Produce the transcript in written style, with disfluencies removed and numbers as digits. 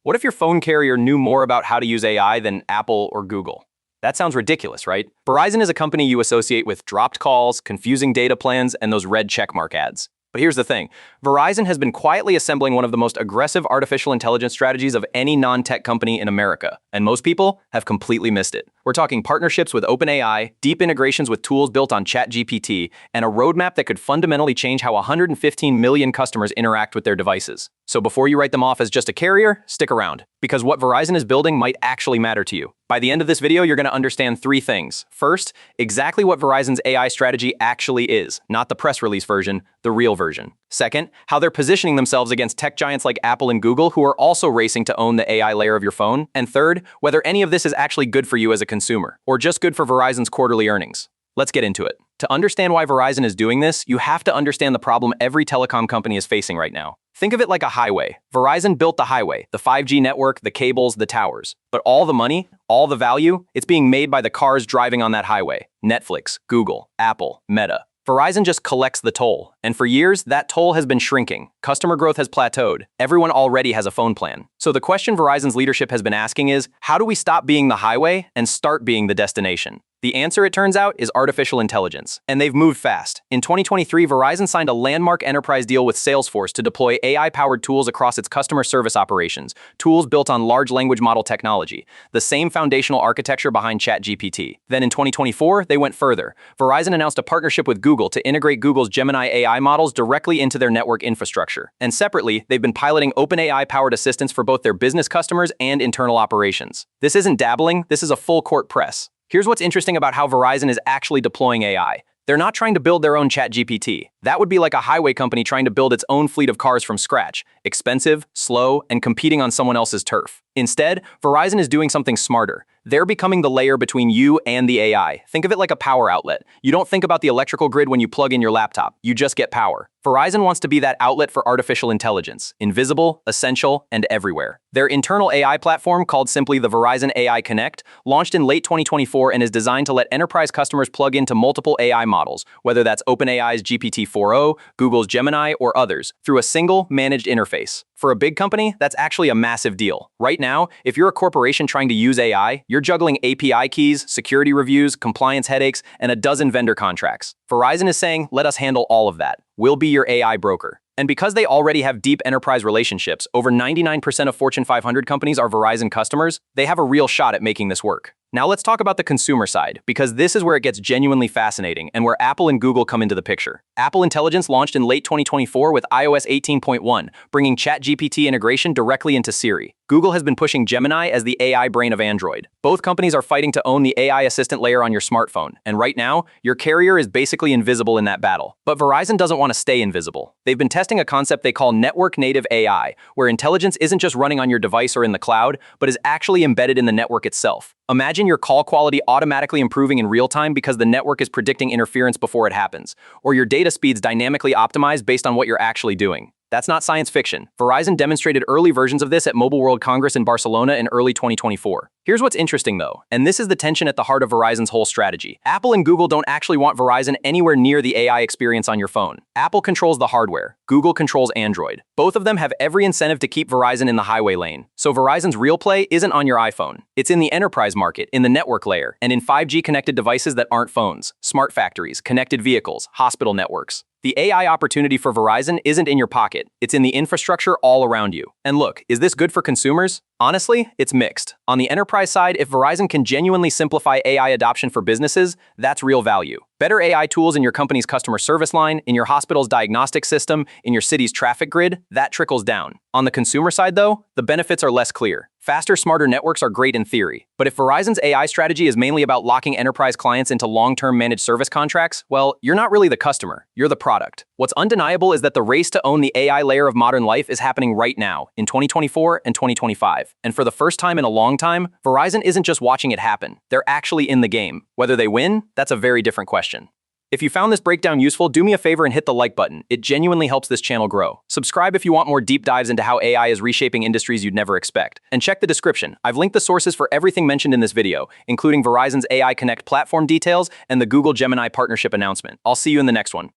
What if your phone carrier knew more about how to use AI than Apple or Google? That sounds ridiculous, right? Verizon is a company you associate with dropped calls, confusing data plans, and those red checkmark ads. But here's the thing. Verizon has been quietly assembling one of the most aggressive artificial intelligence strategies of any non-tech company in America, and most people have completely missed it. We're talking partnerships with OpenAI, deep integrations with tools built on ChatGPT, and a roadmap that could fundamentally change how 115 million customers interact with their devices. So before you write them off as just a carrier, stick around, because what Verizon is building might actually matter to you. By the end of this video, you're going to understand three things. First, exactly what Verizon's AI strategy actually is, not the press release version, the real version. Second, how they're positioning themselves against tech giants like Apple and Google, who are also racing to own the AI layer of your phone. And third, whether any of this is actually good for you as a consumer, or just good for Verizon's quarterly earnings. Let's get into it. To understand why Verizon is doing this, you have to understand the problem every telecom company is facing right now. Think of it like a highway. Verizon built the highway, the 5G network, the cables, the towers. But all the money, all the value, it's being made by the cars driving on that highway. Netflix, Google, Apple, Meta. Verizon just collects the toll. And for years, that toll has been shrinking. Customer growth has plateaued. Everyone already has a phone plan. So the question Verizon's leadership has been asking is, how do we stop being the highway and start being the destination? The answer, it turns out, is artificial intelligence. And they've moved fast. In 2023, Verizon signed a landmark enterprise deal with Salesforce to deploy AI-powered tools across its customer service operations, tools built on large language model technology, the same foundational architecture behind ChatGPT. Then in 2024, they went further. Verizon announced a partnership with Google to integrate Google's Gemini AI models directly into their network infrastructure. And separately, they've been piloting OpenAI-powered assistants for both their business customers and internal operations. This isn't dabbling, this is a full-court press. Here's what's interesting about how Verizon is actually deploying AI. They're not trying to build their own ChatGPT. That would be like a highway company trying to build its own fleet of cars from scratch. Expensive, slow, and competing on someone else's turf. Instead, Verizon is doing something smarter. They're becoming the layer between you and the AI. Think of it like a power outlet. You don't think about the electrical grid when you plug in your laptop. You just get power. Verizon wants to be that outlet for artificial intelligence. Invisible, essential, and everywhere. Their internal AI platform, called simply the Verizon AI Connect, launched in late 2024 and is designed to let enterprise customers plug into multiple AI models, whether that's OpenAI's GPT-4o, Google's Gemini, or others, through a single, managed interface. For a big company, that's actually a massive deal. Right now, if you're a corporation trying to use AI, you're juggling API keys, security reviews, compliance headaches, and a dozen vendor contracts. Verizon is saying, let us handle all of that. We'll be your AI broker. And because they already have deep enterprise relationships, over 99% of Fortune 500 companies are Verizon customers, they have a real shot at making this work. Now let's talk about the consumer side, because this is where it gets genuinely fascinating and where Apple and Google come into the picture. Apple Intelligence launched in late 2024 with iOS 18.1, bringing ChatGPT integration directly into Siri. Google has been pushing Gemini as the AI brain of Android. Both companies are fighting to own the AI assistant layer on your smartphone, and right now, your carrier is basically invisible in that battle. But Verizon doesn't want to stay invisible. They've been testing a concept they call network-native AI, where intelligence isn't just running on your device or in the cloud, but is actually embedded in the network itself. Imagine your call quality automatically improving in real time because the network is predicting interference before it happens, or your data speeds dynamically optimized based on what you're actually doing. That's not science fiction. Verizon demonstrated early versions of this at Mobile World Congress in Barcelona in early 2024. Here's what's interesting though, and this is the tension at the heart of Verizon's whole strategy. Apple and Google don't actually want Verizon anywhere near the AI experience on your phone. Apple controls the hardware. Google controls Android. Both of them have every incentive to keep Verizon in the highway lane. So Verizon's real play isn't on your iPhone. It's in the enterprise market, in the network layer, and in 5G connected devices that aren't phones, smart factories, connected vehicles, hospital networks. The AI opportunity for Verizon isn't in your pocket, it's in the infrastructure all around you. And look, is this good for consumers? Honestly, it's mixed. On the enterprise side, if Verizon can genuinely simplify AI adoption for businesses, that's real value. Better AI tools in your company's customer service line, in your hospital's diagnostic system, in your city's traffic grid, that trickles down. On the consumer side though, the benefits are less clear. Faster, smarter networks are great in theory. But if Verizon's AI strategy is mainly about locking enterprise clients into long-term managed service contracts, well, you're not really the customer, you're the product. What's undeniable is that the race to own the AI layer of modern life is happening right now, in 2024 and 2025. And for the first time in a long time, Verizon isn't just watching it happen, they're actually in the game. Whether they win, that's a very different question. If you found this breakdown useful, do me a favor and hit the like button. It genuinely helps this channel grow. Subscribe if you want more deep dives into how AI is reshaping industries you'd never expect. And check the description. I've linked the sources for everything mentioned in this video, including Verizon's AI Connect platform details and the Google Gemini partnership announcement. I'll see you in the next one.